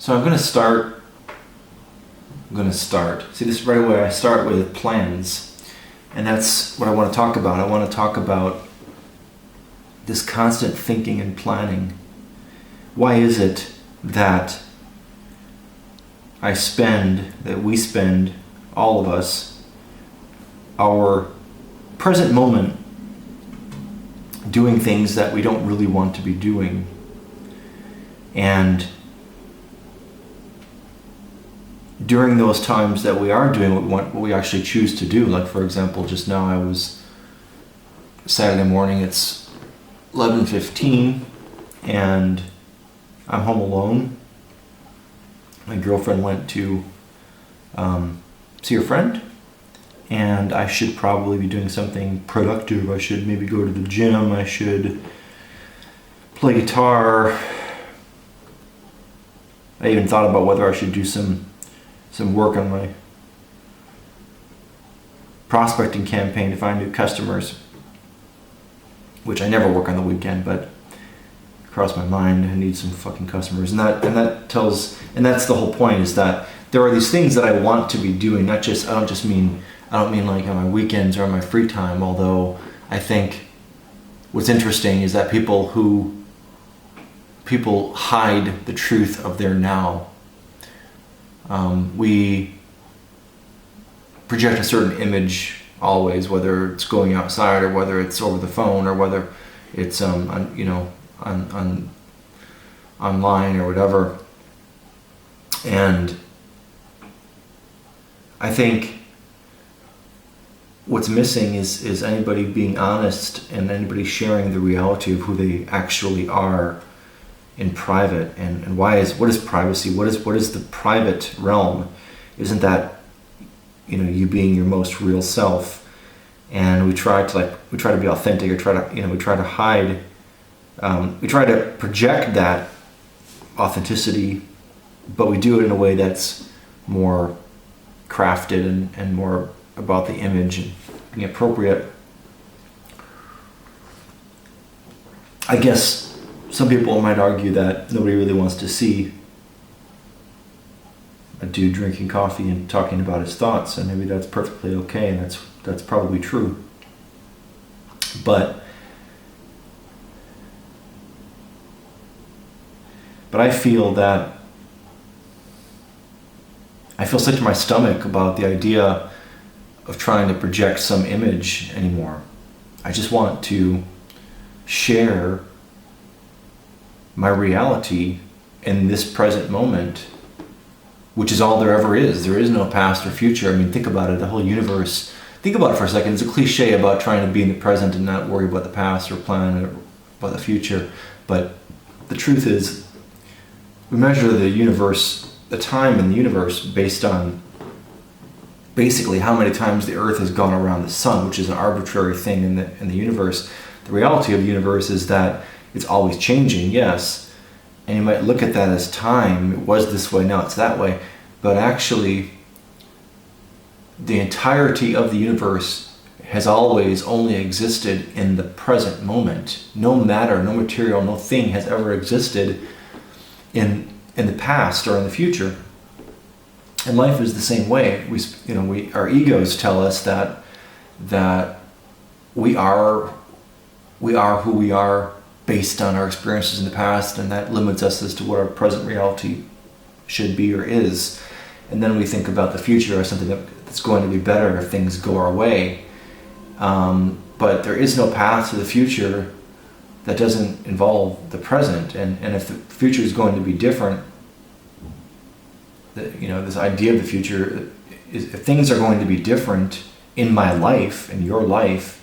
So I'm going to start. See, this right away, I start with plans. And that's what I want to talk about. I want to talk about this constant thinking and planning. Why is it that we spend, all of us, our present moment doing things that we don't really want to be doing? And during those times that we are doing what we actually choose to do, like for example, just now I was Saturday morning, it's 11:15 and I'm home alone. My girlfriend went to see her friend, and I should probably be doing something productive. I should maybe go to the gym, I should play guitar. I even thought about whether I should do some work on my prospecting campaign to find new customers, which I never work on the weekend, but crossed my mind. I need some fucking customers, and that's the whole point, is that there are these things that I want to be doing. I don't mean like on my weekends or on my free time, although I think what's interesting is that people hide the truth of their now. We project a certain image always, whether it's going outside or whether it's over the phone or whether it's online or whatever. And I think what's missing is anybody being honest and anybody sharing the reality of who they actually are in private. And what is privacy? What is the private realm? Isn't that you being your most real self? And we try to be authentic, or we try to hide, we try to project that authenticity, but we do it in a way that's more crafted and more about the image and being appropriate. I guess some people might argue that nobody really wants to see a dude drinking coffee and talking about his thoughts, and maybe that's perfectly okay, and that's probably true. But I feel sick to my stomach about the idea of trying to project some image anymore. I just want to share my reality in this present moment, which is all there ever is. There is no past or future. I mean, think about it, the whole universe. Think about it for a second. It's a cliche about trying to be in the present and not worry about the past or plan about the future. But the truth is, we measure the universe, the time in the universe, based on basically how many times the Earth has gone around the sun, which is an arbitrary thing in the universe. The reality of the universe is that it's always changing, yes, and you might look at that as time. It was this way, now it's that way, but actually the entirety of the universe has always only existed in the present moment. No matter, no material, no thing has ever existed in the past or in the future. And life is the same way. Our egos tell us that we are who we are based on our experiences in the past, and that limits us as to what our present reality should be or is. And then we think about the future as something that's going to be better if things go our way. But there is no path to the future that doesn't involve the present. And if the future is going to be different, this idea of the future is, if things are going to be different in my life, in your life,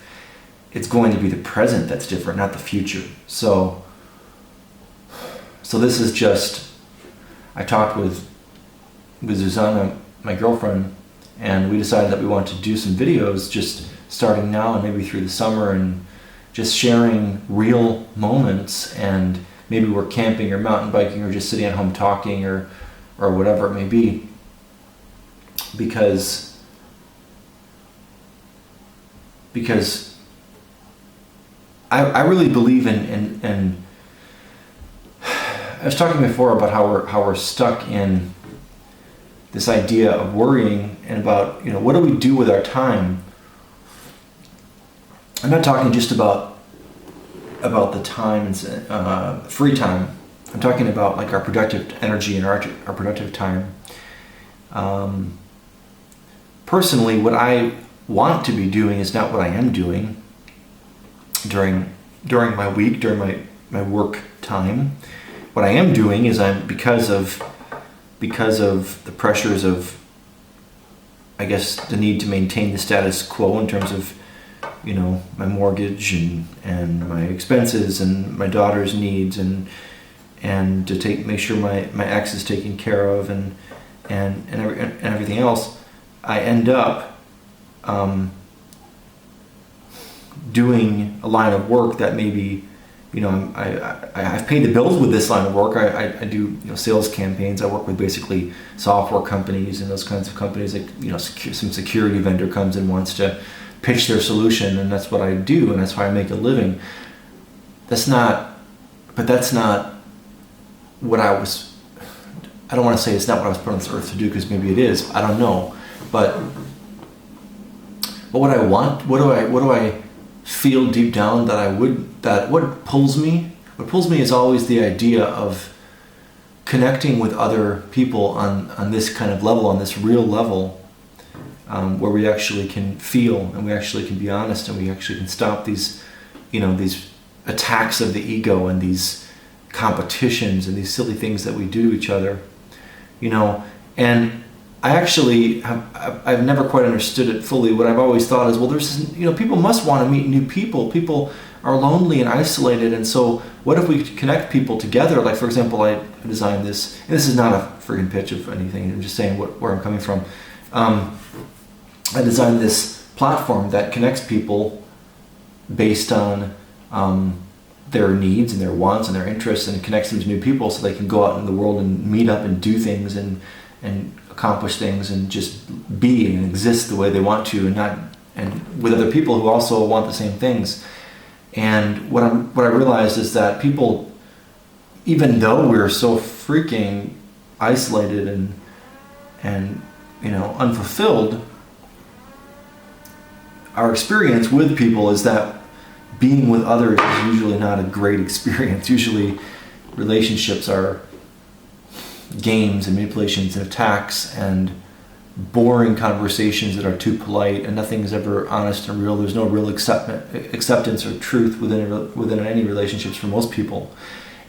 it's going to be the present that's different, not the future. So this is just, I talked with Susanna, my girlfriend, and we decided that we want to do some videos just starting now and maybe through the summer, and just sharing real moments. And maybe we're camping or mountain biking or just sitting at home talking or whatever it may be, because I really believe in was talking before about how we're stuck in this idea of worrying and about, what do we do with our time? I'm not talking just about the time and free time. I'm talking about like our productive energy and our productive time. Personally, what I want to be doing is not what I am doing during my week, during my work time. What I am doing is because of the pressures of, I guess, the need to maintain the status quo in terms of, my mortgage and my expenses and my daughter's needs and to make sure my ex is taken care of and everything else, I end up doing a line of work that maybe, I've paid the bills with this line of work. I do sales campaigns. I work with basically software companies and those kinds of companies. Like some security vendor comes and wants to pitch their solution, and that's what I do, and that's how I make a living. That's not what I don't want to say it's not what I was put on this earth to do, because maybe it is. I don't know, but what I want, what do I feel deep down what pulls me is always the idea of connecting with other people on this kind of level, on this real level, where we actually can feel and we actually can be honest and we actually can stop these attacks of the ego and these competitions and these silly things that we do to each other, and I've never quite understood it fully. What I've always thought is, well, people must want to meet new people. People are lonely and isolated, and so what if we connect people together? Like, for example, I designed this, and this is not a friggin' pitch of anything, I'm just saying where I'm coming from. I designed this platform that connects people based on their needs and their wants and their interests, and it connects them to new people so they can go out in the world and meet up and do things and accomplish things and just be and exist the way they want to, and with other people who also want the same things. And what I realized is that people, even though we're so freaking isolated and unfulfilled, our experience with people is that being with others is usually not a great experience. Usually relationships are games and manipulations and attacks and boring conversations that are too polite, and nothing is ever honest and real. There's no real acceptance or truth within any relationships for most people.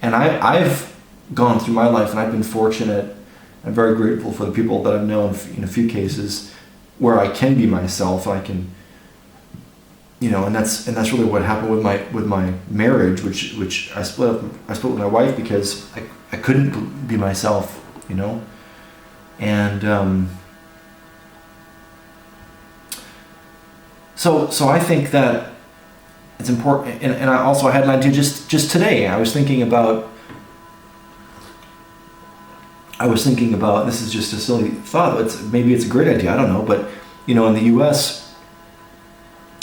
And I've gone through my life, and I've been fortunate and very grateful for the people that I've known in a few cases where I can be myself. I can, and that's really what happened with my marriage, which I split with my wife because I couldn't be myself, and so I think that it's important. And I had an idea just today. I was thinking about, this is just a silly thought, maybe it's a great idea, I don't know, but in the US,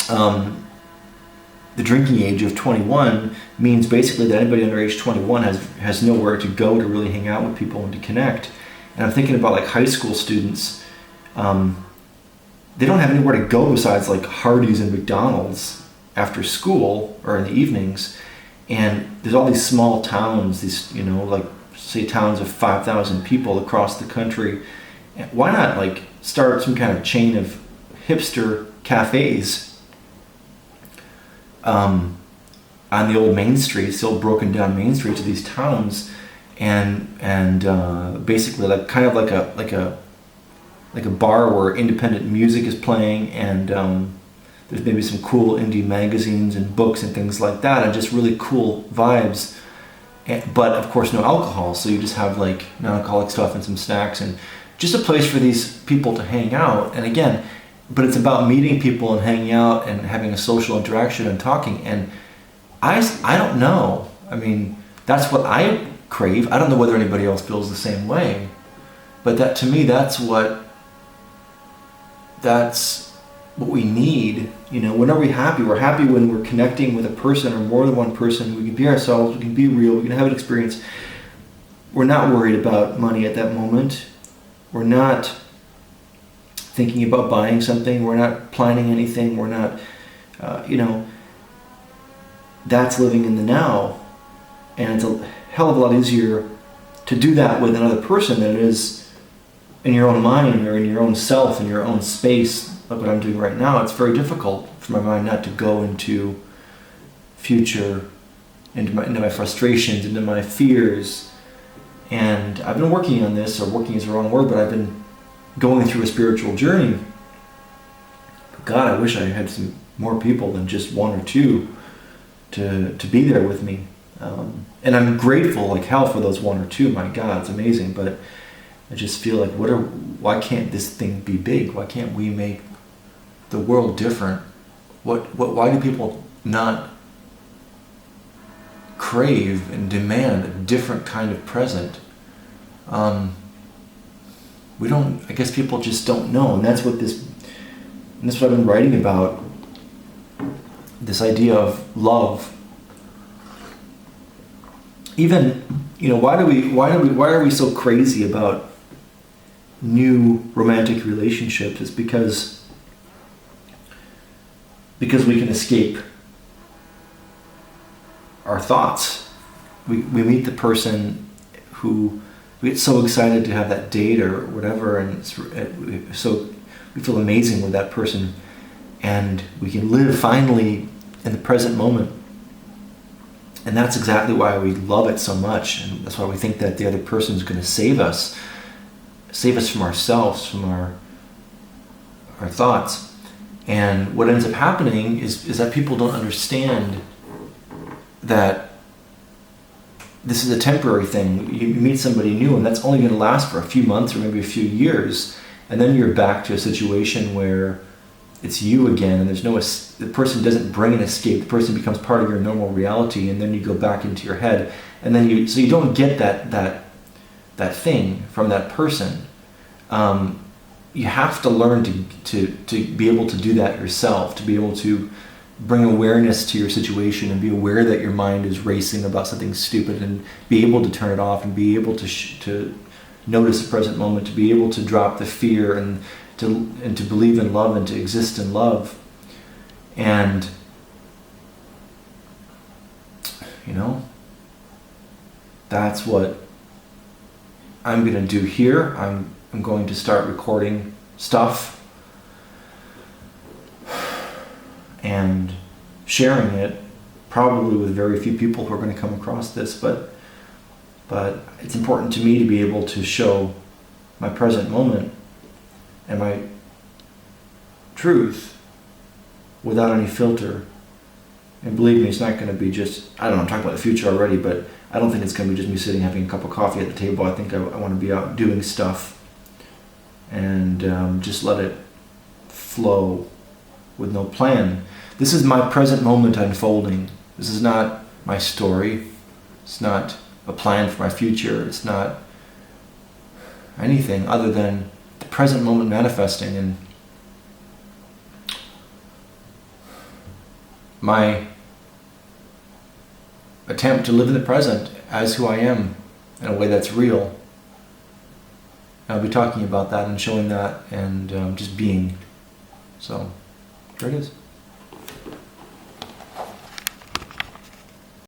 the drinking age of 21 means basically that anybody under age 21 has nowhere to go to really hang out with people and to connect. And I'm thinking about like high school students. They don't have anywhere to go besides like Hardee's and McDonald's after school or in the evenings. And there's all these small towns, like say towns of 5,000 people across the country. Why not like start some kind of chain of hipster cafes on the old main streets, the old broken down main streets of these towns, and basically like kind of like a bar where independent music is playing, and there's maybe some cool indie magazines and books and things like that, and just really cool vibes. But of course no alcohol, so you just have like non-alcoholic stuff and some snacks, and just a place for these people to hang out. And again, but it's about meeting people and hanging out and having a social interaction and talking. And I don't know. I mean, that's what I crave. I don't know whether anybody else feels the same way. But that, to me, that's what we need. When are we happy? We're happy when we're connecting with a person or more than one person. We can be ourselves, we can be real, we can have an experience. we're not worried about money at that moment. We're not thinking about buying something. We're not planning anything. We're not, that's living in the now. And it's a hell of a lot easier to do that with another person than it is in your own mind or in your own self, in your own space, like what I'm doing right now. It's very difficult for my mind not to go into future, into my frustrations, into my fears. And I've been working on this, or working is the wrong word, but I've been going through a spiritual journey. But God, I wish I had some more people than just one or two to be there with me. And I'm grateful like hell for those one or two. My God, it's amazing. But I just feel like, why can't this thing be big? Why can't we make the world different? Why do people not crave and demand a different kind of present? I guess people just don't know, and that's what I've been writing about, this idea of love. Even, why are we so crazy about new romantic relationships? It's because we can escape our thoughts. We meet the person who we get so excited to have that date or whatever, and we feel amazing with that person, and we can live finally in the present moment. And that's exactly why we love it so much, and that's why we think that the other person is going to save us from ourselves, from our thoughts. And what ends up happening is that people don't understand that this is a temporary thing. You meet somebody new, and that's only going to last for a few months or maybe a few years, and then you're back to a situation where it's you again, and the person doesn't bring an escape. The person becomes part of your normal reality, and then you go back into your head, and then you don't get that thing from that person. You have to learn to be able to do that yourself, to be able to bring awareness to your situation and be aware that your mind is racing about something stupid, and be able to turn it off, and be able to notice the present moment, to be able to drop the fear, and to believe in love, and to exist in love. And that's what I'm going to do here. I'm going to start recording stuff and sharing it, probably with very few people who are going to come across this, but it's important to me to be able to show my present moment and my truth without any filter. And believe me, it's not going to be just, I don't know, I'm talking about the future already, but I don't think it's going to be just me sitting having a cup of coffee at the table. I think I want to be out doing stuff and just let it flow with no plan. This is my present moment unfolding. This is not my story. It's not a plan for my future. It's not anything other than the present moment manifesting, and my attempt to live in the present as who I am in a way that's real. And I'll be talking about that and showing that, and just being. So, there it is.